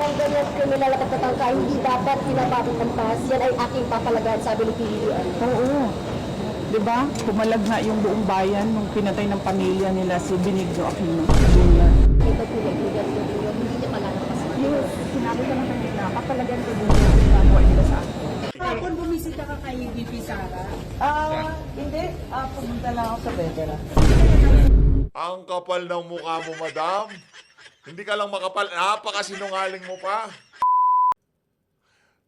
Kung ganyan kriminal na pagtatangka, hindi dapat pinapatid ng pass. Yan ay aking papalagaan, sabi ni PBBM. Oo. Diba? Pumalag nga yung buong bayan nung pinatay ng pamilya nila si Benigno Aquino Jr. Ito pinag-igan ko din yun. Hindi niya palalapas. Yung sinabi ko na kanina, papalagan ko din yung ginagawa nila sa akin. Kapag bumisita ka kay VP Sara, Hindi. Pumunta lang ako sa Bedera. Ang kapal ng mukha mo, madam. Hindi ka lang makapal. Napakasinungaling mo pa.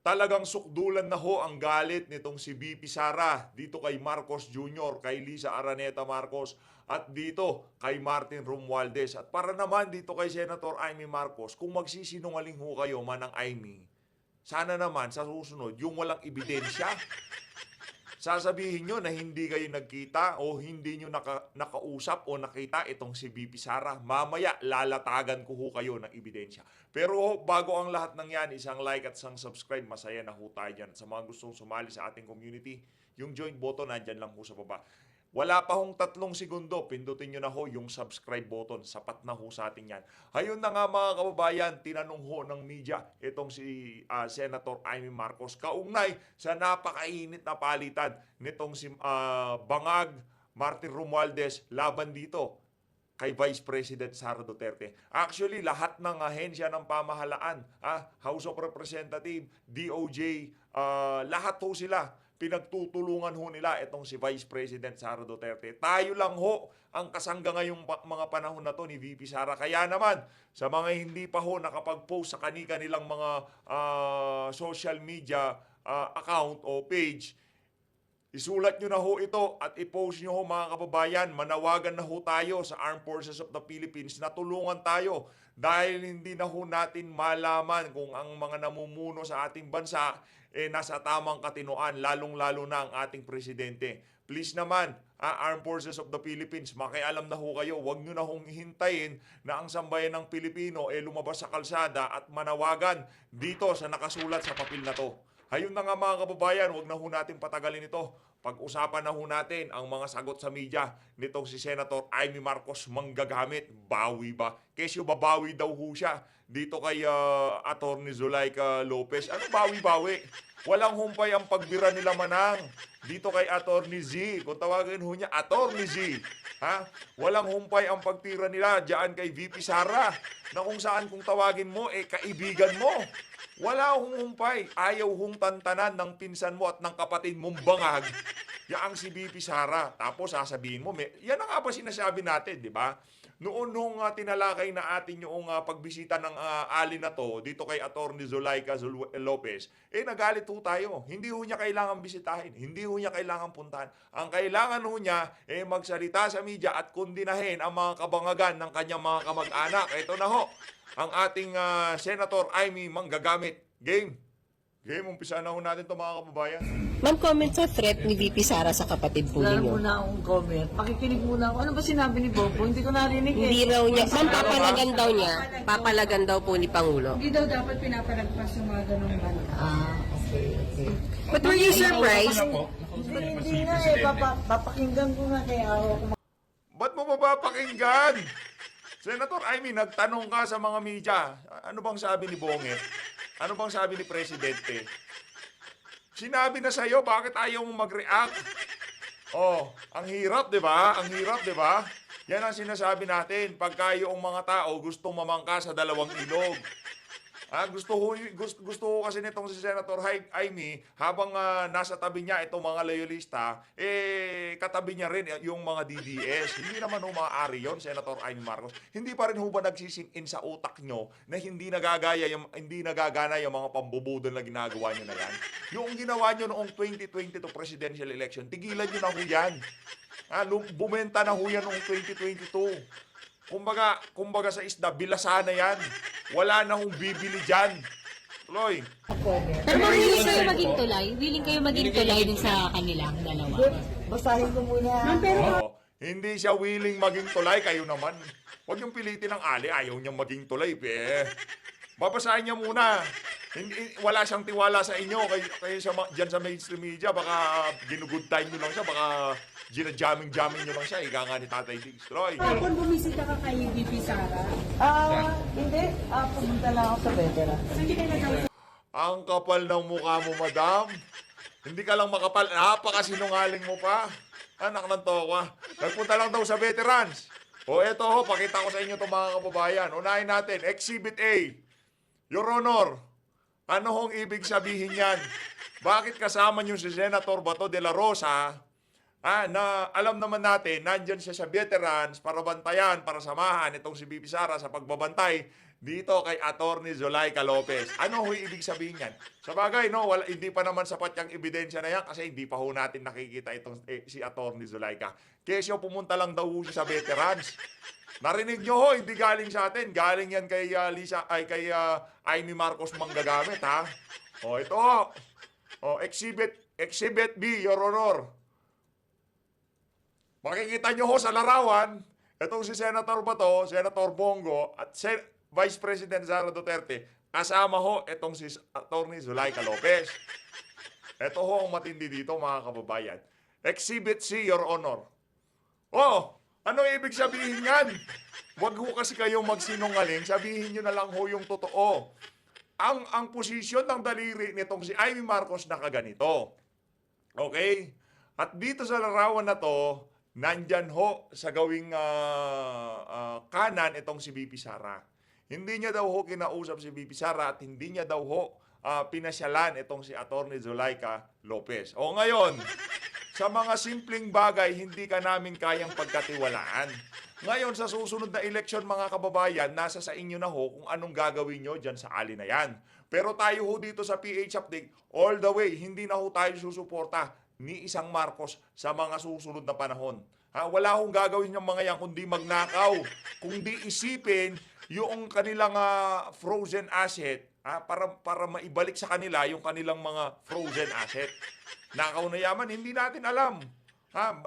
Talagang sukdulan na ho ang galit nitong si VP Sara dito kay Marcos Jr., kay Lisa Araneta Marcos at dito kay Martin Romualdez. At para naman dito kay Senator Amy Marcos, kung magsisinungaling ho kayo manang Amy, sana naman sa susunod yung walang ebidensya. Sasabihin nyo na hindi kayo nagkita o hindi nyo nakausap o nakita itong si VP Sara. Mamaya, lalatagan ko ho kayo ng ebidensya. Pero bago ang lahat ng yan, isang like at isang subscribe, masaya na ho tayo dyan. Sa mga gustong sumali sa ating community, yung join button nandyan lang ho sa baba. Wala pa hong 3 segundo, pindutin nyo na ho yung subscribe button. Sapat na ho sa atin yan. Ayun na nga mga kababayan, tinanong ho ng media itong si Senator Amy Marcos kaugnay sa napakainit na palitan nitong si Bangag Martin Romualdez laban dito kay Vice President Sara Duterte. Actually, lahat ng ahensya ng pamahalaan, House of Representatives, DOJ, lahat ho sila, pinagtutulungan ho nila itong si Vice President Sara Duterte. Tayo lang ho ang kasangga ngayong mga panahon na to ni VP Sara. Kaya naman, sa mga hindi pa ho nakapag-post sa kanilang mga social media account o page, isulat nyo na ho ito at i-post nyo ho mga kababayan. Manawagan na ho tayo sa Armed Forces of the Philippines na tulungan tayo dahil hindi na ho natin malaman kung ang mga namumuno sa ating bansa nasa tamang katinoan, lalong-lalo na ang ating presidente. Please naman, Armed Forces of the Philippines, makialam na ho kayo. Huwag nyo na hong hintayin na ang sambayan ng Pilipino lumabas sa kalsada at manawagan dito sa nakasulat sa papel na to. Hayun na nga mga kababayan, huwag na ho natin patagalin ito. Pag-usapan na ho natin ang mga sagot sa media nitong si Senator Amy Marcos manggagamit. Bawi ba? Kesyo babawi daw ho siya dito kay Attorney Zulaika Lopez. Ano bawi-bawi? Walang humpay ang pagbira nila manang. Dito kay Attorney Z, kung tawagin ho niya Attorney Z. Walang humpay ang pagtira nila diyan kay VP Sara na kung saan kung tawagin mo, kaibigan mo. Wala hong humpay. Ayaw hong tantanan ng pinsan mo at ng kapatid mong Bangag. Yaang si VP Sara. Tapos sasabihin mo, yan ang nga ba sinasabi natin, di ba? Noon nung tinalakay na atin yung pagbisita ng ali na to, dito kay Attorney Zulaika Lopez, nagalit ho tayo. Hindi ho niya kailangan bisitahin. Hindi ho niya kailangan puntahan. Ang kailangan ho niya, magsalita sa media at kundinahin ang mga kabangagan ng kanyang mga kamag-anak. Ito na ho, ang ating Senator Amy manggagamit. Game, umpisa na ho natin ito mga kababayan. Ma'am, comment sa threat ni VP Sara sa kapatid po wala ninyo. muna akong comment. Pakikinig muna ako. Ano ba sinabi ni Bobo? Hindi ko narinig eh. Hindi raw niya, ma'am, papalagan daw niya. Papalagan daw po ni Pangulo. Hindi daw dapat pinapalagpas yung mga ganong banta. Okay. But were you surprised? Hindi nga eh. Papakinggan ko nga kaya ako. Ba't mo mapapakinggan? Senator Amy, nagtanong ka sa mga media. Ano bang sabi ni Bonget? Ano bang sabi ni Presidente? Sinabi na sa'yo, bakit ayaw mo mag-react? Ang hirap, di ba? Ang hirap, di ba? Yan ang sinasabi natin. Pagka yung mga tao gustong mamangka sa dalawang ilog. Gusto ko kasi nitong si Senator Amy, habang nasa tabi niya itong mga loyalista, katabi niya rin yung mga DDS. Hindi naman maaari yun, Senator Amy Marcos. Hindi pa rin ho ba nagsisink in sa utak nyo na hindi nagagana yung mga pambubudol na ginagawa nyo na yan? Yung ginawa nyo noong 2022 presidential election, tigilan nyo na ho yan. Bumenta na ho yan noong 2022. Kumbaga sa isda, bilasa na yan. Wala na hong bibili dyan. Tuloy. Pero willing kayo maging tulay? Willing kayo maging tulay din sa kanilang dalawa? Basahin ko muna. Hindi siya willing maging tulay. Kayo naman. Huwag yung pilitin ng ali. Ayaw niyang maging tulay. Babasahin niya muna. Wala siyang tiwala sa inyo. Kayo siya dyan sa mainstream media. Baka ginugood time nyo lang siya. Baka Gina-jamming nyo lang siya, ika nga ni Tatay Diggs. Troy. Kapon bumisita ka kay VP Sara. Hindi. Pumunta lang ako sa veteran. Sige na nagawa. Ang kapal ng mukha mo, madam. Hindi ka lang makapal. Napakasinungaling mo pa. Anak ng toka. Nagpunta lang daw sa veterans. O eto ho, pakita ko sa inyo itong mga kababayan. Unahin natin, Exhibit A. Your Honor, ano hong ibig sabihin yan? Bakit kasama niyo si Senator Bato de la Rosa na alam naman natin, nandyan siya sa veterans para bantayan, para samahan itong si VP Sara sa pagbabantay dito kay Attorney Zulaika Lopez. Ano ho ibig sabihin yan? Sa bagay, no, hindi pa naman sapat yung ebidensya na yan kasi hindi pa ho natin nakikita itong si Attorney Zulaika. Kesyo pumunta lang daw ho siya sa veterans. Narinig nyo ho, hindi galing sa atin. Galing yan kay kay Amy Marcos manggagamit, ha? O, ito ho. O, Exhibit B, Your Honor. Makikita nyo ho sa larawan, itong si Senator Bato, Senator Bongo, at Vice President Sara Duterte, kasama ho itong si Attorney Zulaika Lopez. Ito ho ang matindi dito, mga kababayan. Exhibit C, Your Honor. Oh, ano ibig sabihin yan? Huwag ho kasi kayong magsinungaling, sabihin nyo na lang ho yung totoo. Ang posisyon ng daliri nitong si Amy Marcos nakaganito. Okay? At dito sa larawan na to, nandyan ho sa gawing kanan itong si VP Sara. Hindi niya daw ho kinausap si VP Sara at hindi niya daw ho pinasyalan itong si Attorney Zulaika Lopez. O ngayon, sa mga simpleng bagay, hindi ka namin kayang pagkatiwalaan. Ngayon, sa susunod na eleksyon, mga kababayan, nasa sa inyo na ho kung anong gagawin nyo dyan sa ali na yan. Pero tayo ho dito sa PH Update, all the way, hindi na ho tayo susuporta ni isang Marcos sa mga susunod na panahon. Wala hong gagawin ng mga yan kundi magnakaw, kundi isipin yung kanilang frozen asset para maibalik sa kanila yung kanilang mga frozen asset. Nakaw na yaman, hindi natin alam.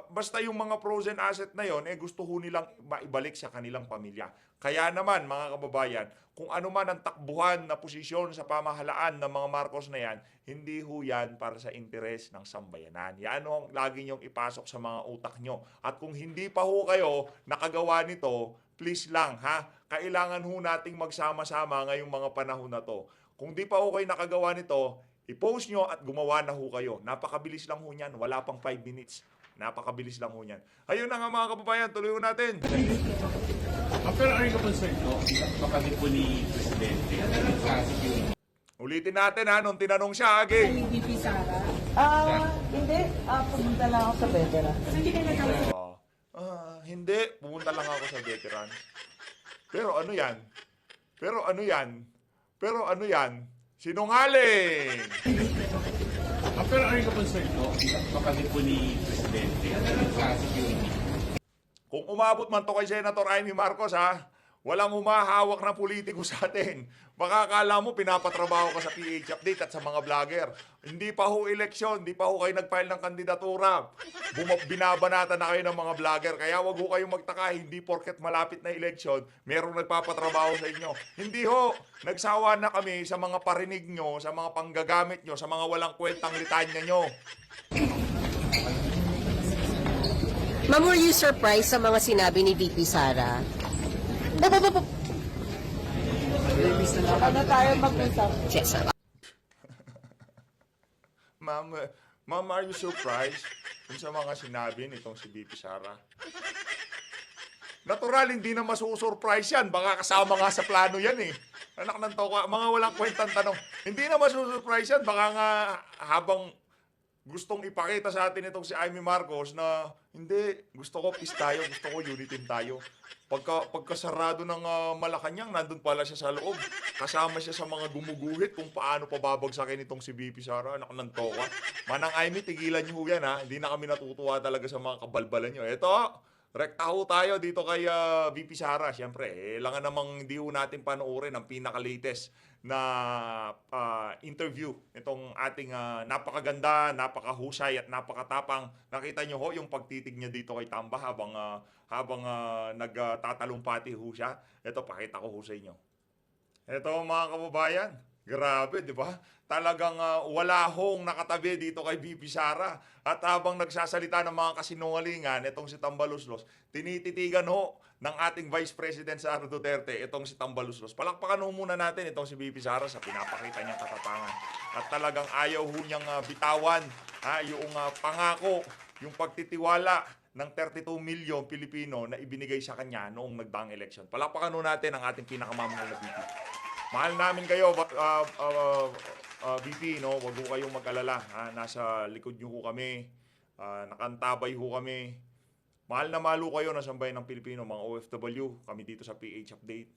Basta yung mga frozen asset na yon, gusto ho nilang maibalik sa kanilang pamilya. Kaya naman, mga kababayan, kung ano man ang takbuhan na posisyon sa pamahalaan ng mga Marcos na yan, hindi ho yan para sa interes ng sambayanan. Yan ang lagi nyong ipasok sa mga utak nyo. At kung hindi pa ho kayo nakagawa nito, please lang, kailangan ho nating magsama-sama ngayong mga panahon na to. Kung di pa ho kayo nakagawa nito, i-post nyo at gumawa na ho kayo. Napakabilis lang ho yan. Wala pang 5 minutes. Napakabilis lang ho yan. Ayun na nga, mga kababayan, tuloy ho natin. Pero are you concerned no? Kapatid po ni Presidente sa security? Ulitin natin nung tinanong siya, Agi. Kay VP Sara. Hindi. Pumunta lang ako sa veteran. Sige na nagawa. Hindi, pumunta lang ako sa veteran. Pero ano yan? Sinungaling! Pero are you concerned no? Kapatid po ni Presidente sa security? Kung umabot man to kay Senator Amy Marcos, walang humahawak na politiko sa atin. Baka akala mo pinapatrabaho ka sa PH Update at sa mga vlogger. Hindi pa ho eleksyon, hindi pa ho kayo nag-file ng kandidatura. Binabanatan na kayo ng mga vlogger. Kaya wag ho kayong magtaka, hindi porket malapit na eleksyon, merong nagpapatrabaho sa inyo. Hindi ho, nagsawa na kami sa mga parinig nyo, sa mga panggagamit nyo, sa mga walang kwentang litanya nyo. Ma'am, were you surprised sa mga sinabi ni VP Sara? Ano tayo mag-usap? Yes, sir. Ma'am, are you surprised kung sa mga sinabi nitong si VP Sara? Natural, hindi na masusurprise yan. Baka kasama nga sa plano yan eh. Anak ng toka, mga walang kwentang tanong. Hindi na masusurprise yan. Baka nga habang gustong ipakita sa atin itong si Amy Marcos na hindi, gusto ko peace tayo, gusto ko unity tayo. Pagkasarado ng Malacanang, nandun pala siya sa loob. Kasama siya sa mga gumuguhit kung paano pababagsakin itong si VP Sara, anak ng toka. Manang Amy, tigilan niyo yan Hindi na kami natutuwa talaga sa mga kabalbalan niyo. Ito, rekta ho tayo dito kay VP Sara. Siyempre, langan namang hindi ho natin panoorin ang pinaka-latest na interview itong ating napakaganda, napakahusay at napakatapang. Nakita nyo ho yung pagtitig niya dito kay Tamba habang nagtatalumpati ho siya. Ito, pakita ko ho sa inyo. Ito mga kababayan, Grabe, di ba? Talagang wala hong nakatabi dito kay VP Sara. At habang nagsasalita ng mga kasinungalingan, itong si Tambaluslos, tinititigan ho ng ating Vice President Sara Duterte, itong si Tambaluslos. Palakpakan ho muna natin itong si VP Sara sa pinapakita niyang katapangan. At talagang ayaw ho niyang bitawan yung pangako, yung pagtitiwala ng 32 milyon Pilipino na ibinigay sa kanya noong nagdaang eleksyon. Palakpakan ho natin ang ating pinakamamahal na VP. Mahal namin kayo, VP, no? Huwag ho kayong mag-alala. Nasa likod niyo ho kami. Nakantabay ho kami. Mahal na mahal ho kayo na sambayan ng Pilipino, mga OFW. Kami dito sa PH Update.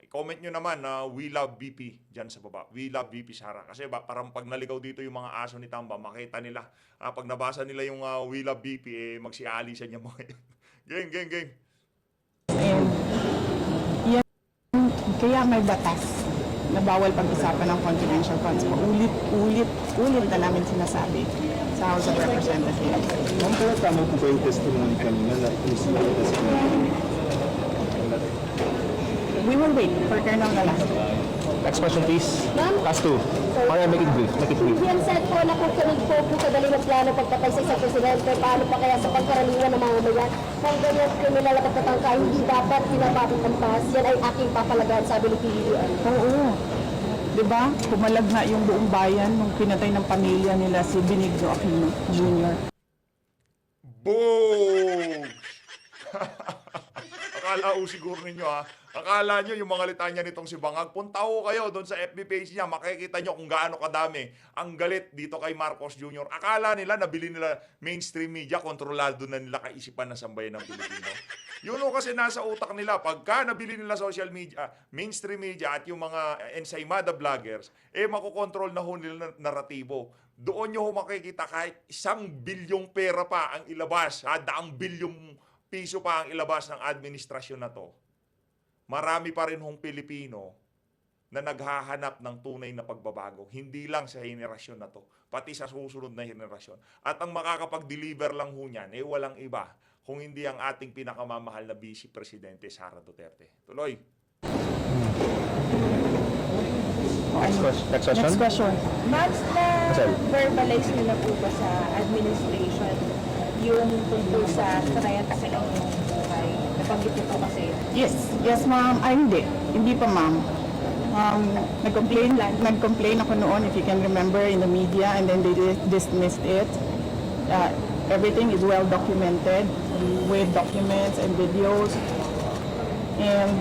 I-comment nyo naman na we love VP dyan sa baba. We love VP Sara. Kasi parang pag naligaw dito yung mga aso ni Tamba, makita nila. Pag nabasa nila yung we love VP, magsialisan niya mga yun. Gang. And yan, kaya may batas na bawal pag-usapan ng confidential funds. Ulit na namin sinasabi sa House of Representatives. Ma'am, pero tama po ba yung testimony kanina na inisipin sa We will wait for Colonel Galasco. Next question, please. Ma'am? Last two. Alright, make it brief. Yan said po na kung kinig po kadali ng plano pagpatay sa isang presidente, paano pa kaya sa pagkaraniwan ng mga umayan? Kung ganyan kriminal at pagtatangka, hindi dapat pinapatid ng pas. Yan ay aking papalagaan, sabi ni PBBM. Oo. Diba? Pumalag na yung buong bayan nung pinatay ng pamilya nila si Benigno Aquino Jr. Boom! Akala ho siguro ninyo akala nyo yung mga litanya nitong si Bangag, punta ho kayo doon sa FB page niya, makikita nyo kung gaano kadami ang galit dito kay Marcos Jr. Akala nila, nabili nila mainstream media, kontrolado na nila kaisipan ng sambayan ng Pilipino. Yun ho kasi nasa utak nila, pagka nabili nila social media, mainstream media at yung mga ensaymada vloggers, makokontrol na ho nila naratibo. Doon nyo ho makikita kahit 1 bilyong pera pa ang ilabas, 100 bilyong piso pa ang ilabas ng administrasyon na to. Marami pa rin hong Pilipino na naghahanap ng tunay na pagbabago. Hindi lang sa henerasyon na to, pati sa susunod na henerasyon. At ang makakapag-deliver lang ho niyan, walang iba, kung hindi ang ating pinakamamahal na Vice Presidente, Sara Duterte. Tuloy. Next question. Next question. Mas na-verbalize nyo na po ba sa administration yung tungkol sa sarayan kasi ng buhay? Nabanggit nyo po kasi. Yes ma'am. Ay, hindi pa ma'am. Nag-complain ako noon, if you can remember, in the media, and then they dismissed it. Everything is well documented with documents and videos. And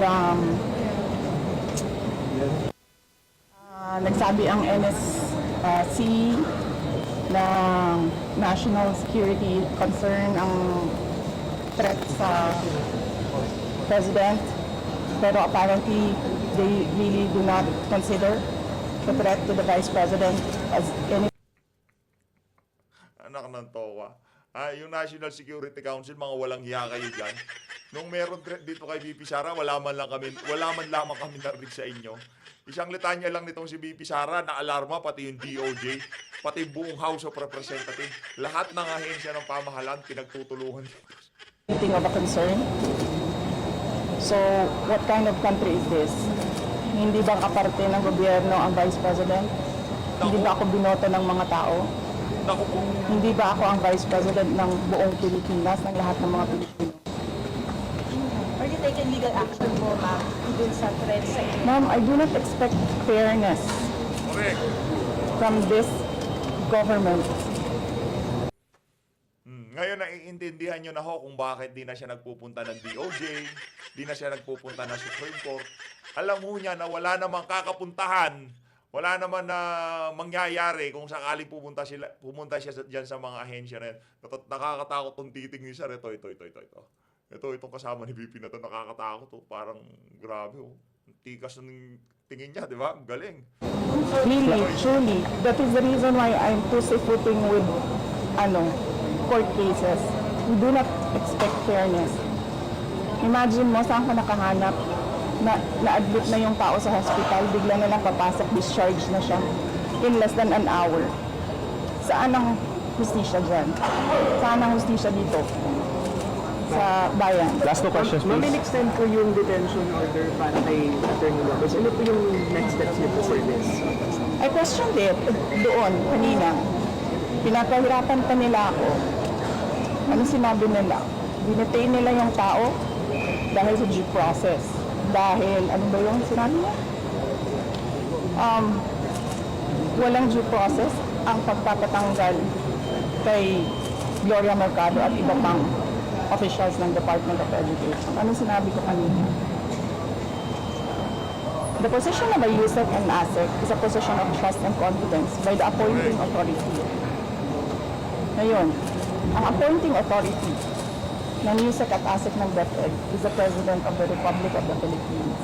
nagsabi ang NSC na national security concern ang threat sa president, pero apparently they really do not consider the threat to the vice president as any. Anak ng towa. Yung National Security Council, mga walang hiya kayo dyan. Nung meron threat dito kay VP Sara, wala man lamang kami narinig sa inyo. Isang litanya lang nitong si VP Sara na alarma, pati yung DOJ, pati buong House of Representatives. Lahat ng ahensya ng pamahalaan pinagtutulungan dito. Anything of a concern. So, what kind of country is this? Hindi ba kaparte ng gobyerno ang Vice President? Hindi ba ako binoto ng mga tao? Naku po. Hindi ba ako ang Vice President ng buong Pilipinas, ng lahat ng mga Pilipino? Are you taking legal action po, ma'am, dun sa threat sa inyo? Ma'am, I do not expect fairness Correct. from this government. Ngayon, naiintindihan nyo na ho kung bakit di na siya nagpupunta ng DOJ, di na siya nagpupunta ng Supreme Court. Alam mo niya na wala namang kakapuntahan, wala naman na mangyayari kung sakaling pumunta siya dyan sa mga ahensya na yan. Nakakatakot tong titig ni Sir. Ito. Itong kasama ni VP na to, nakakatakot to. Parang grabe oh. Tikas ng tingin niya, di ba? Galing. Really, truly, that is the reason why I'm pussyfooting with court cases. We do not expect fairness. Imagine mo, saan ka nakahanap? Na-admit na yung tao sa hospital, bigla na lang papasok, discharge na siya in less than an hour. Saan ang hustisya dyan? Saan ang hustisya dito? Sa bayan. Last two questions, please. extend po yung detention order para kay Attorney Lopez. Ano po yung next steps niyo po for this? I questioned it doon kanina. Pinapahirapan pa nila ako. Ano sinabi nila? Dinetain nila yung tao dahil sa due process. Dahil, ano ba yung sinabi niya? Walang due process ang pagpapatanggal kay Gloria Mercado at iba pang officials ng Department of Education. Ano sinabi ko kanina? The position of a USEC and ASEC is a position of trust and confidence by the appointing authority. Ngayon, ang appointing authority ng USEC at ASEC ng DepEd is the President of the Republic of the Philippines.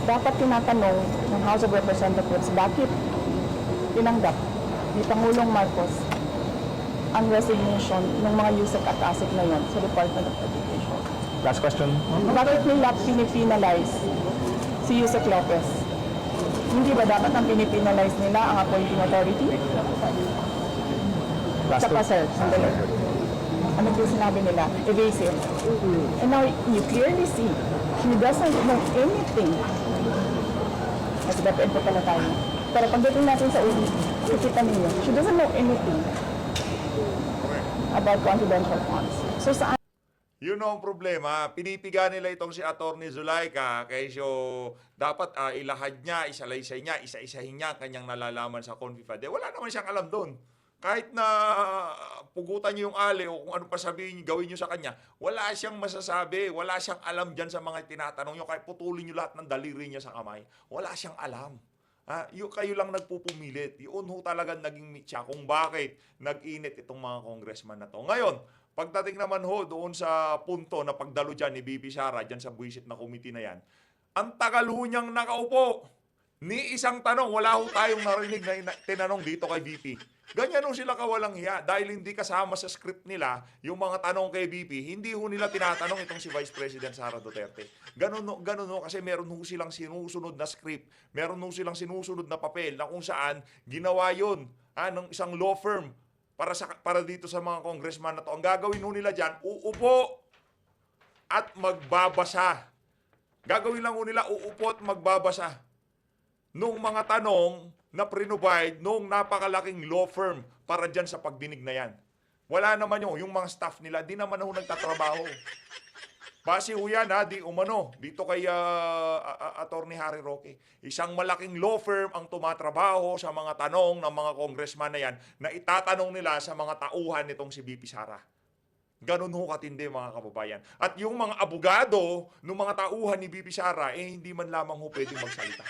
Dapat tinatanong ng House of Representatives bakit tinanggap ni Pangulong Marcos ang resignation ng mga USEC at ASEC na yon sa Department of Education. Last question. Bakit nila pinipinalize si Yusek Lopez? Hindi ba dapat ang pinipinalize nila ang appointing authority? Saka sir, sandali. Ano po sinabi nila? Evasive. And now, you clearly see, she doesn't know anything. Kasi dapat po pala tayo. Pero pagdating natin sa ulit, kikita ninyo, she doesn't know anything about confidential funds. So saan? Yun ang problema. Pinipiga nila itong si Atty. Zulaika kaysa dapat ilahad niya, isalaysay niya, isa-isahin niya ang kanyang nalalaman sa CONFIFAD. Wala naman siyang alam doon. Kahit na pugutan niyo yung ali o kung ano pa sabihin niyo, gawin niyo sa kanya, wala siyang masasabi, wala siyang alam dyan sa mga tinatanong niyo. Kahit putulin niyo lahat ng daliri niya sa kamay, wala siyang alam. Kayo lang nagpupumilit. Yun ho talagang naging mitya kung bakit nag-init itong mga congressman na to. Ngayon, pagdating naman ho doon sa punto na pagdalo dyan ni BP Sara, dyan sa buwisit na committee na yan, ang tagal ho niyang nakaupo. Ni isang tanong, wala ho tayong narinig na tinanong dito kay BP. Ganyan ho sila kawalang hiya dahil hindi kasama sa script nila yung mga tanong kay BP, hindi ho nila tinatanong itong si Vice President Sara Duterte. Ganun ho kasi meron ho silang sinusunod na script, meron ho silang sinusunod na papel na kung saan ginawa yun ng isang law firm para dito sa mga congressman na to. Ang gagawin ho nila dyan, uupo at magbabasa. Gagawin lang ho nila, uupo at magbabasa nung mga tanong na prinobide nung napakalaking law firm para dyan sa pagdinig na yan. Wala naman yung mga staff nila, di naman ho nagtatrabaho. Base ho yan di umano, dito kay Atty. Harry Roque. Isang malaking law firm ang tumatrabaho sa mga tanong ng mga congressman na yan na itatanong nila sa mga tauhan nitong si BP Sara. Ganun ho katindi mga kababayan. At yung mga abogado ng mga tauhan ni BP Sara, hindi man lamang ho pwedeng magsalita.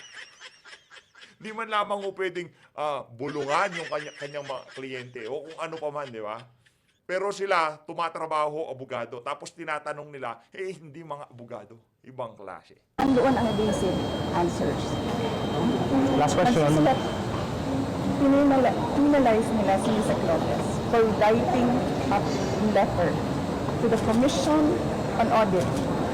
Hindi man lamang ho pwedeng bulungan yung kanyang mga kliyente o kung ano pa man, di ba? Pero sila, tumatrabaho, abogado. Tapos tinatanong nila, hindi mga abogado. Ibang klase. Andoon ang evasive answers. Last question. Penalize nila si Yusek Lopez for writing a letter to the Commission on Audit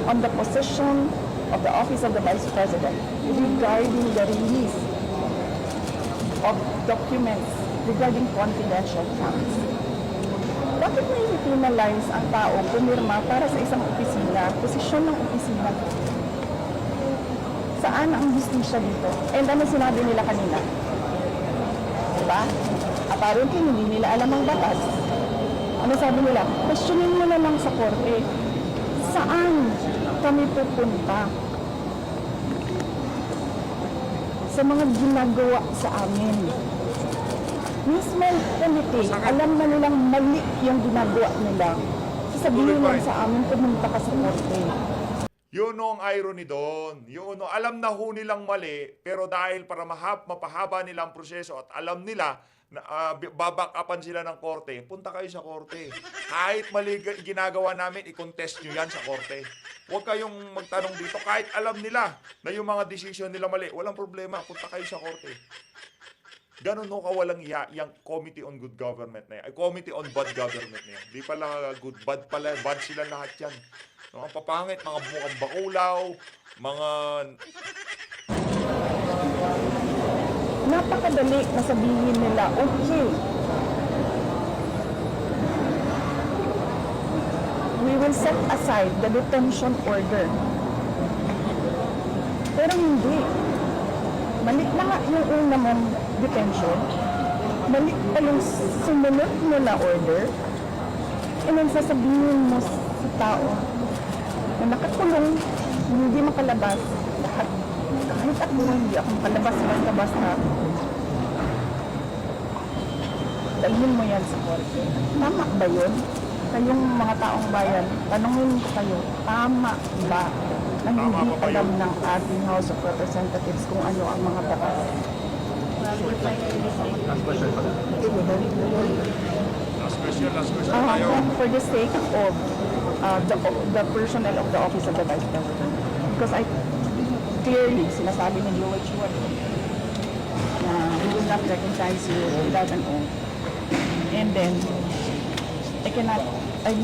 on the position of the Office of the Vice President regarding the release of documents regarding confidential funds. Bakit may penalize ang tao pumirma para sa isang opisina, posisyon ng opisina? Saan ang justisya dito? And ano sinabi nila kanina? Diba? Apparently, hindi nila alam ang batas. Ano sabi nila? Questionin mo na lang sa korte. Saan kami pupunta? Sa mga ginagawa sa amin. Mismo committee, alam na nilang mali yung ginagawa nila. Sasabihin lang sa amin, pumunta ka sa korte. Yun ang irony doon. Yun, alam na ho nilang mali, pero dahil para mapahaba nila ang proseso at alam nila na babakapan sila ng korte, punta kayo sa korte. Kahit mali ginagawa namin, i-contest nyo yan sa korte. Huwag kayong magtanong dito. Kahit alam nila na yung mga decision nila mali, walang problema, punta kayo sa korte. Ganun ho kawalang iya, yung Committee on Good Government na yan. Committee on Bad Government na yan. Di pala good, bad pala. Bad sila lahat yan. Mga papangit, mga mukhang bakulaw, mga... Napakadali na sabihin nila, okay, we will set aside the detention order. Pero hindi. Mali na nga yung una mong detention. Mali pa yung sumunod mo na order. And then sasabihin mo sa tao na nakakulong, hindi makalabas. Kahit ako hindi ako makalabas basta-basta. Dalhin mo yan sa korte. Tama ba yun? Kayong mga taong bayan, tanongin ko kayo, tama ba na hindi alam ng ating House of Representatives kung ano ang mga batas? Last question tayo. For the sake of the personnel of the Office of the Vice President. Because I clearly, sinasabi ni Joel Chua na we will not recognize you without an oath. And then, I'm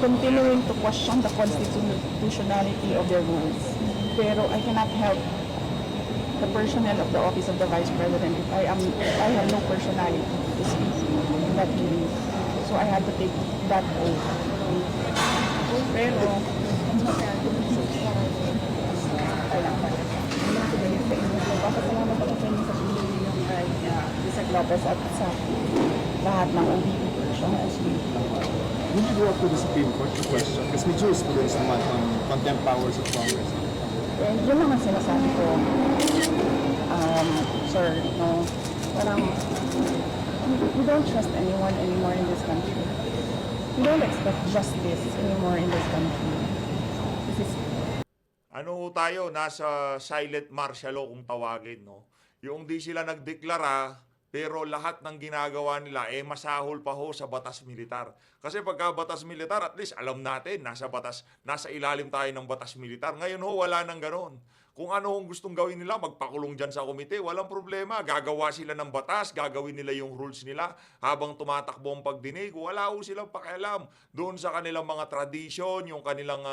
continuing to question the constitutionality of their rules. Pero I cannot help the personnel of the Office of the Vice President if I have no personality to speak in that meeting. So I had to take that oath. Pero, papasalamat ako sa inyo sa pinili yung kay Isaac Lopez at sa lahat ng OBP personnel. Would you go up to the Supreme Court to question? Kasi may jurisprudence naman on contempt powers of Congress. And yun lang ang sinasabi ko, sir, no, parang we don't trust anyone anymore in this country. We don't expect justice anymore in this country. This is Ano ho tayo, nasa silent martial law kung tawagin, no? Yung di sila nagdeklara, pero lahat ng ginagawa nila, masahol pa ho sa batas militar. Kasi pagka batas militar, at least alam natin, nasa ilalim tayo ng batas militar. Ngayon ho, wala nang ganon. Kung ano ang gustong gawin nila, magpakulong dyan sa komite, walang problema. Gagawa sila ng batas, gagawin nila yung rules nila. Habang tumatakbo ang pagdinig, wala ho silang pakialam. Doon sa kanilang mga tradisyon, yung kanilang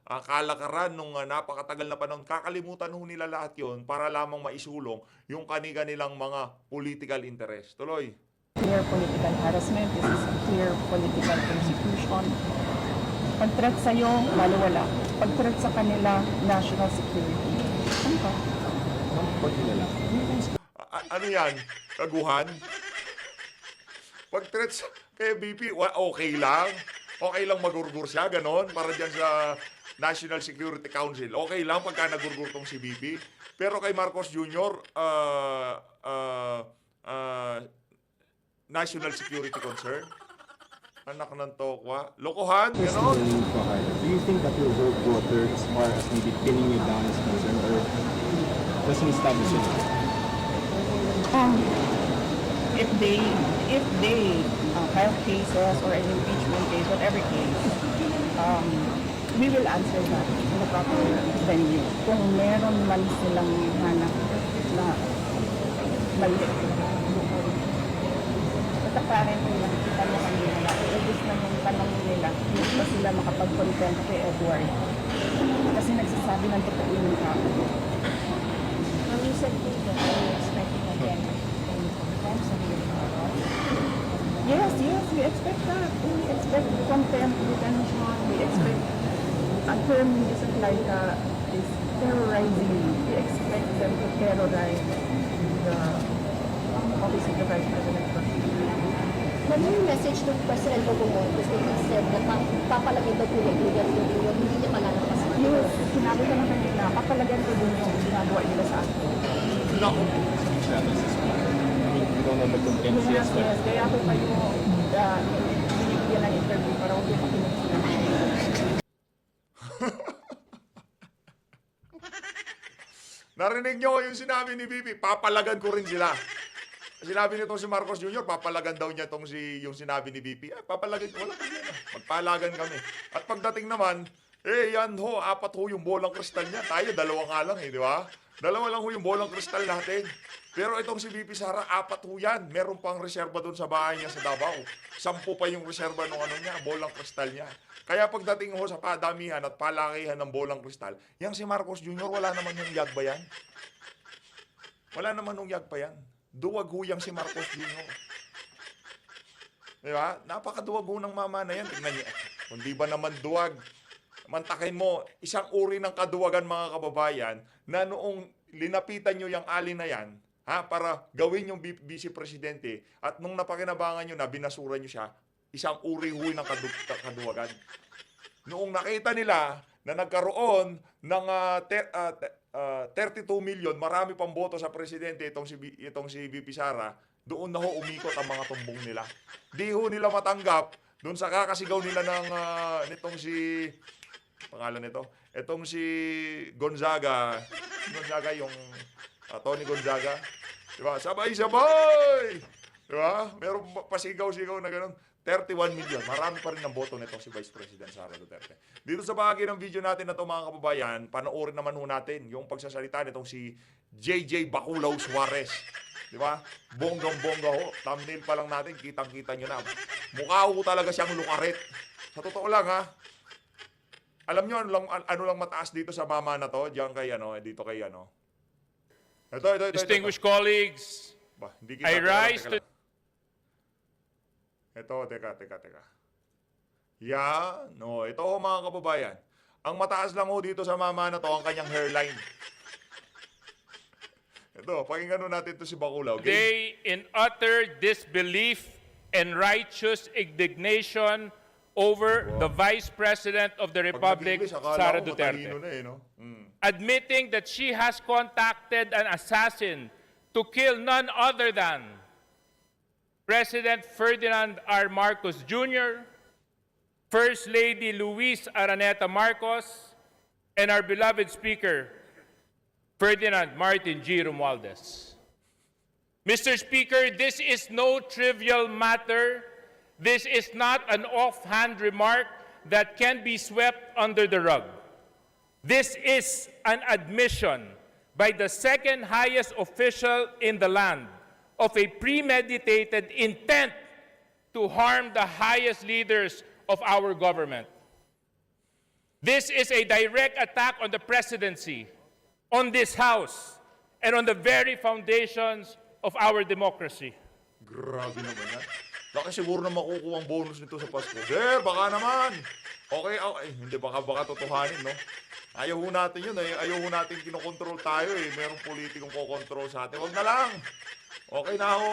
kalakaran nung napakatagal na panahon. Kakalimutan ho nila lahat yon para lamang maisulong yung kanilang mga political interest. Tuloy. clear political harassment, this is clear political persecution. Pag-threat sa'yo, lalo wala. Pag-threat sa kanila, national security. Ano ka? Ano yan? Kaguhan? Pag-threat kay BP, okay lang. Okay lang magurgur siya, ganon. Para dyan sa National Security Council. Okay lang pagka nagurgur tong si BP. Pero kay Marcos Jr., national security concern. Anak ng tokwa. Lokohan, ganon. Do you think that will hold water as far as maybe pinning you down is concerned, or just an establishment? If they have cases or an impeachment case, whatever case, we will answer that in the proper venue. Kung meron man silang hanap na mali. Basta parang kung nakikita mo kanina na ubus na yung tanong nila, hindi pa sila makapag-content kay Edward. Kasi nagsasabi ng totoo yung tao. You said that you're expecting again Yes, we expect that. We expect contempt, detention. We expect a term isn't like is terrorizing. We expect them to terrorize the office of the Vice President. Ano yung message ng President Bongbong kasi he said na papalagay daw po niya hindi niya malalakas. Yung sinabi ko na kanina, papalagan ko din yung ginagawa nila sa akin. Naku. We don't know the content Yes, yet, but yes. Kaya ako kayo binibigyan ng interview para huwag yung makinig sila. Narinig nyo yung sinabi ni BP, papalagan ko rin sila. Sinabi nitong si Marcos Jr., papalagan daw niya yung sinabi ni BP. Papalagan ko, wala problema. Magpalagan kami. At pagdating naman, yan ho, 4 ho yung bolang kristal niya. Tayo, 2 nga lang di ba? 2 lang ho yung bolang kristal natin. Pero itong si BP Sara, 4 ho yan. Meron pang reserba doon sa bahay niya sa Davao. 10 pa yung reserba ng bolang kristal niya. Kaya pagdating ho sa padamihan at palakihan ng bolang kristal, yang si Marcos Jr., wala naman yung yagba yan. Wala naman yung yagpa yan. Duwag huyang si Marcos Jr. Di ba? Napakaduwag ho ng mama na yan. Tignan niyo. Kung di ba naman duwag, mantakin mo, isang uri ng kaduwagan mga kababayan na noong linapitan nyo yung alin na yan, ha, para gawin yung vice presidente, at nung napakinabangan nyo na, binasura nyo siya, isang uri-uri ng kaduwagan. Noong nakita nila na nagkaroon ng 32 million, marami pang boto sa presidente itong si VP Sara, doon na ho umikot ang mga tumbong nila. Di ho nila matanggap doon sa kakasigaw nila ng nitong si pangalan nito, itong si Gonzaga yung Tony Gonzaga, di ba? Sabay-sabay, di ba? Meron pasigaw-sigaw na gano'n. 31 million. Marami pa rin ang boto nito si Vice President Sara Duterte. Dito sa bahagi ng video natin na ito, mga kababayan, panoorin naman ho natin yung pagsasalita nitong si JJ Bacolao Suarez. Di ba? Bonggang-bongga ho. Thumbnail pa lang natin, kitang-kita nyo na. Mukha ho talaga siyang lukaret. Sa totoo lang, ha? Alam nyo, ano lang mataas dito sa mama na to? Diyan kay, dito kay, Ito. Distinguished colleagues, Ba, hindi kita, I rise to... Ito, teka. Yan. No, ito ho, mga kababayan. Ang mataas lang ho dito sa mama na to, ang kanyang hairline. Ito, pakinggan natin to si Bacolao. Okay? They, in utter disbelief and righteous indignation over the Vice President of the Republic, Pag nag-English, akala Sara ko Duterte, matalino na no? admitting that she has contacted an assassin to kill none other than President Ferdinand R. Marcos Jr., First Lady Luis Araneta Marcos, and our beloved Speaker, Ferdinand Martin G. Romualdez. Mr. Speaker, this is no trivial matter. This is not an offhand remark that can be swept under the rug. This is an admission by the second highest official in the land of a premeditated intent to harm the highest leaders of our government. This is a direct attack on the presidency, on this House, and on the very foundations of our democracy. Grabe naman yan. Baka siguro na makukuha ang bonus nito sa Pasko. Sir, baka naman. Okay. Hindi, baka totohanin, no? Ayaw ho natin yun, eh. Ayaw ho natin kinokontrol tayo, eh. Merong politikong kokontrol sa atin. Huwag na lang. Okay na ako.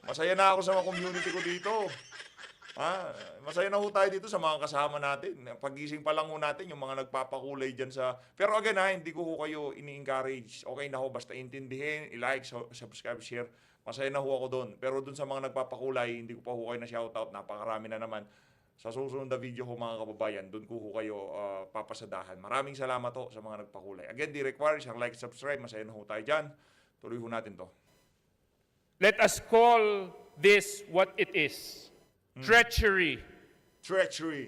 Masaya na ako sa mga community ko dito. Masaya na ho tayo dito sa mga kasama natin. Pagising pa lang ho natin yung mga nagpapakulay dyan sa... Pero again hindi ko ho kayo ini-encourage. Okay na ho, basta intindihin, i-like, subscribe, share. Masaya na ho ako doon. Pero doon sa mga nagpapakulay, hindi ko pa ho kayo na shoutout. Napakarami na naman. Sa susunod na video ko, mga kababayan, doon ko ho kayo papasadahan. Maraming salamat ho sa mga nagpakulay. Again, di require isang like, subscribe. Masaya na ho tayo dyan. Tuloy ho natin to. Let us call this what it is. Treachery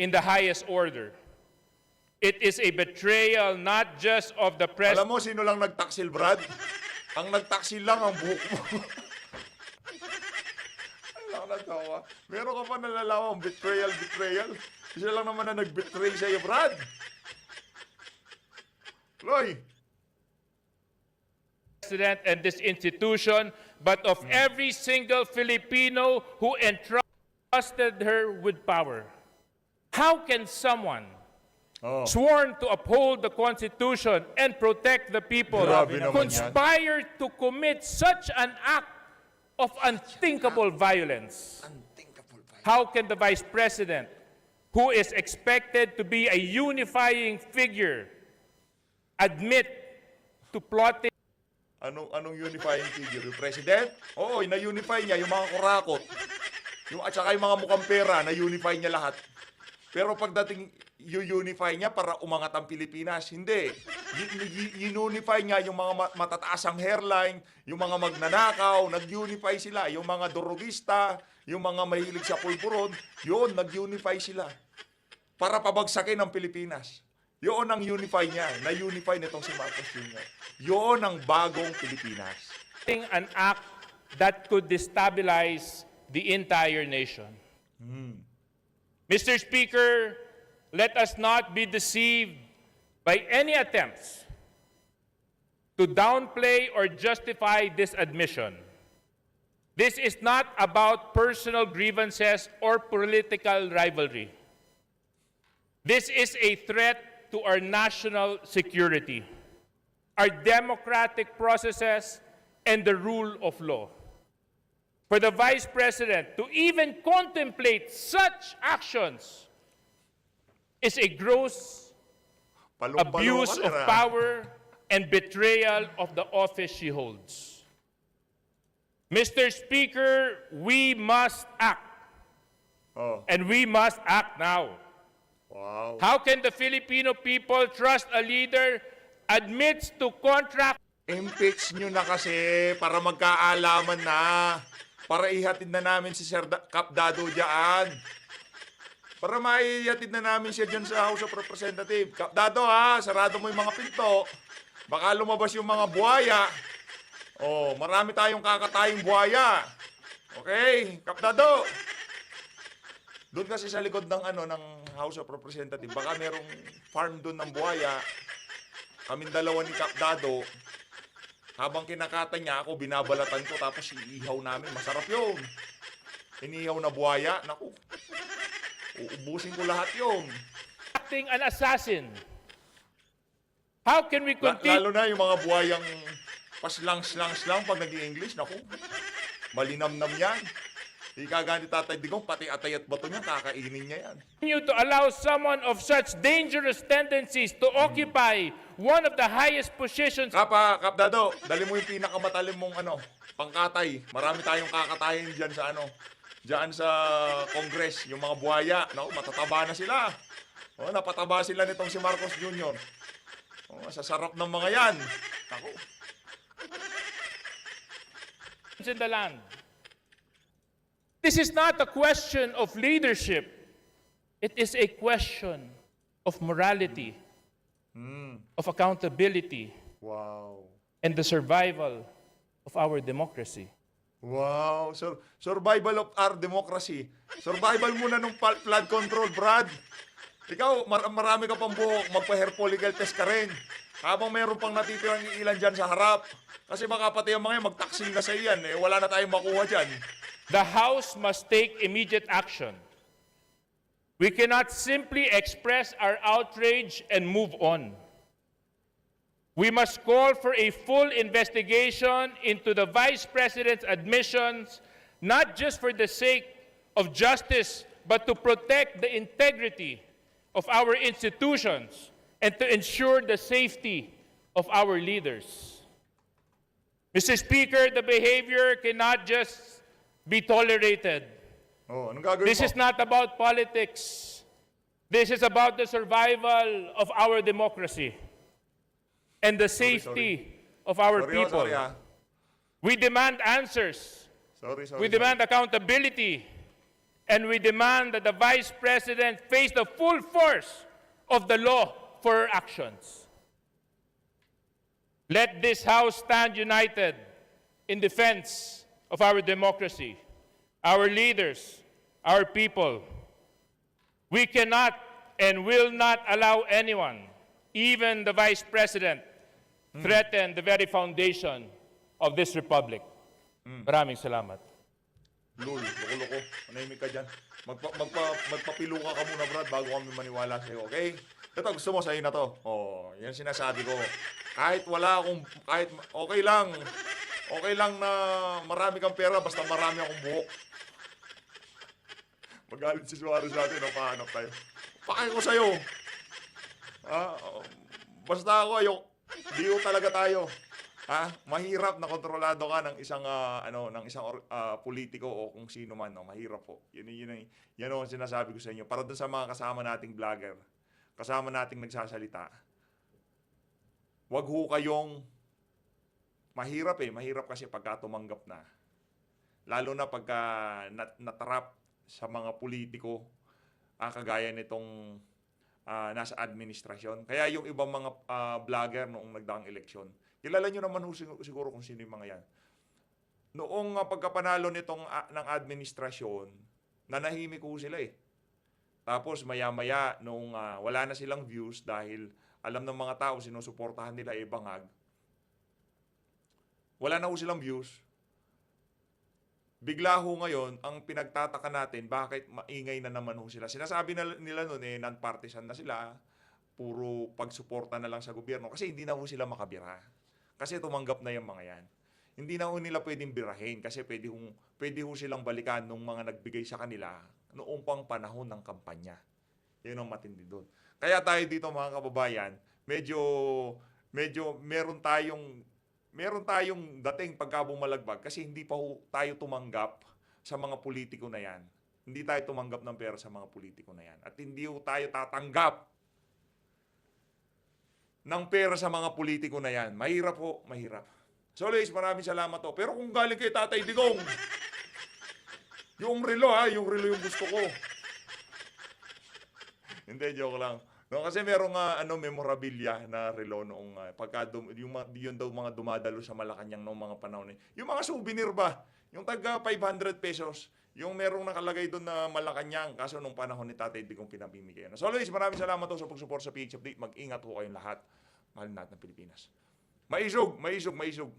in the highest order. It is a betrayal not just of the president. Alam mo, sino lang nagtaksil, Brad? Ang nagtaksil lang ang buhok mo. Natawa. Meron ka pa nalalawang betrayal. Isa lang naman na nag-betray sa'yo, Brad. Loy. President and this institution, but of every single Filipino who entrusted her with power. How can someone sworn to uphold the Constitution and protect the people conspire to commit such an act of unthinkable violence? How can the Vice President, who is expected to be a unifying figure, admit to plotting? Anong unifying figure? Yung president? Oo, na-unify niya yung mga kurakot. At saka yung mga mukhang pera, na-unify niya lahat. Pero pagdating unify niya para umangat ang Pilipinas, hindi. Unify niya yung mga matataasang hairline, yung mga magnanakaw, nag-unify sila. Yung mga drogista, yung mga mahilig sa pulburon, yun, nag-unify sila. Para pabagsakin ang Pilipinas. Yun ang unify niya. Na-unify nitong si Marcos Jr. Yun ang bagong Pilipinas. An act that could destabilize the entire nation. Mr. Speaker, let us not be deceived by any attempts to downplay or justify this admission. This is not about personal grievances or political rivalry. This is a threat to our national security. our democratic processes, and the rule of law. For the Vice President to even contemplate such actions is a gross abuse of power and betrayal of the office she holds. Mr. Speaker, we must act. Oh, And we must act now. wow. How can the Filipino people trust a leader admits to contract Impeach nyo na kasi para magkaalaman na. Para ihatid na namin si Sir Kap Dado dyan. Para maihatid na namin siya dyan sa House of Representatives. Kap Dado ha, sarado mo yung mga pinto. Baka lumabas yung mga buhaya. Oh, marami tayong kakatayong buhaya. Okay, Kap Dado. Doon kasi sa likod ng ng House of Representatives, baka merong farm doon ng buhaya. Kaming dalawa ni Kap Dado. Habang kinakata niya ako, binabalatan ko, tapos iihaw namin. Masarap yun. Inihaw na buhaya. Naku, uubusin ko lahat yun. an assassin? How can we continue? Lalo na yung mga buhayang paslang-slang pag nag-i-English. Naku, malinamnam yan. Ikaga ni Tatay Digong, pati atay at bato niya, kakainin niya yan. To allow someone of such dangerous tendencies to occupy one of the highest positions. Kap Dado, dali mo yung pinakamatalim mong pangkatay. Marami tayong kakatayin dyan sa dyan sa Congress, yung mga buhaya. Naku, matataba na sila. Oh, napataba sila nitong si Marcos Jr. Oh, sa sarap ng mga yan. Naku. In the land. This is not a question of leadership. It is a question of morality, of accountability, Wow. and the survival of our democracy. Wow. Survival of our democracy. Survival muna ng flood control, Brad. Ikaw, marami ka pang buhok, magpa-hair follicle test ka rin. Habang mayroon pang natitirang ilan dyan sa harap. Kasi baka pati yung mga yan, magtaksil na sa iyan. Wala na tayong makuha dyan. The House must take immediate action. We cannot simply express our outrage and move on. We must call for a full investigation into the Vice President's admissions, not just for the sake of justice, but to protect the integrity of our institutions and to ensure the safety of our leaders. Mr. Speaker, the behavior cannot just be tolerated. Oh, anong gagawin This mo? is not about politics. This is about the survival of our democracy and the safety of our Sorry, people. sorry, We demand answers. Sorry. We demand accountability. And we demand that the Vice President face the full force of the law for her actions. Let this House stand united in defense of our democracy, our leaders, our people. We cannot and will not allow anyone, even the Vice President, threaten the very foundation of this republic. Maraming salamat. Lul, loko-loko. Manahimik ka dyan. Magpapilo ka muna, Brad, bago kami maniwala sa'yo, okay? Ito, gusto mo sa'yo na to. Oh, yan sinasabi ko. Kahit okay lang. Okay lang na marami kang pera, basta marami akong buhok. Magalit si Suarez natin, pahanap tayo. Pakay ko sa'yo. Basta ako, diyo talaga tayo. Mahirap na kontrolado ka ng isang politiko o kung sino man, no? Mahirap po. Yan ang sinasabi ko sa inyo. Para dun sa mga kasama nating vlogger, kasama nating nagsasalita, wag ho kayong mahirap kasi pagka tumanggap na. Lalo na pagka natrap sa mga politiko, kagaya nitong nasa administrasyon. Kaya yung ibang mga vlogger noong nagdaang eleksyon, kilala nyo naman siguro kung sino yung mga yan. Noong pagkapanalo nitong ng administrasyon, nanahimik ho sila eh. Tapos maya-maya, nung wala na silang views dahil alam ng mga tao sinusuportahan nila bangag, wala na ho silang views. Bigla ho ngayon, ang pinagtataka natin, bakit maingay na naman ho sila. Sinasabi nila noon, non-partisan na sila, puro pagsuporta na lang sa gobyerno kasi hindi na ho sila makabira. Kasi tumanggap na yung mga yan. Hindi na ho nila pwedeng birahin kasi pwede ho silang balikan nung mga nagbigay sa kanila noong pang panahon ng kampanya. Yun ang matindi doon. Kaya tayo dito mga kababayan, medyo meron tayong dating pagka bumalagbag kasi hindi pa ho tayo tumanggap sa mga politiko na yan. Hindi tayo tumanggap ng pera sa mga politiko na yan. At hindi ho tayo tatanggap ng pera sa mga politiko na yan. Mahirap ho, mahirap. So, Luis, maraming salamat ho. Pero kung galing kay Tatay Digong, yung relo yung relo yung gusto ko. Hindi, joke lang. No, kasi merong memorabilia na relo noong pagka yun daw mga dumadalo sa Malacanang noong mga panahon. Yung mga souvenir ba? Yung taga 500 pesos. Yung merong nakalagay doon na Malacanang kaso nung panahon ni Tatay Digong pinamimigay. So Luis, maraming salamat ho sa pag-support sa PH Update. Mag-ingat ho kayong lahat. Mahal natin ng Pilipinas. Maisog, maisog, maisog.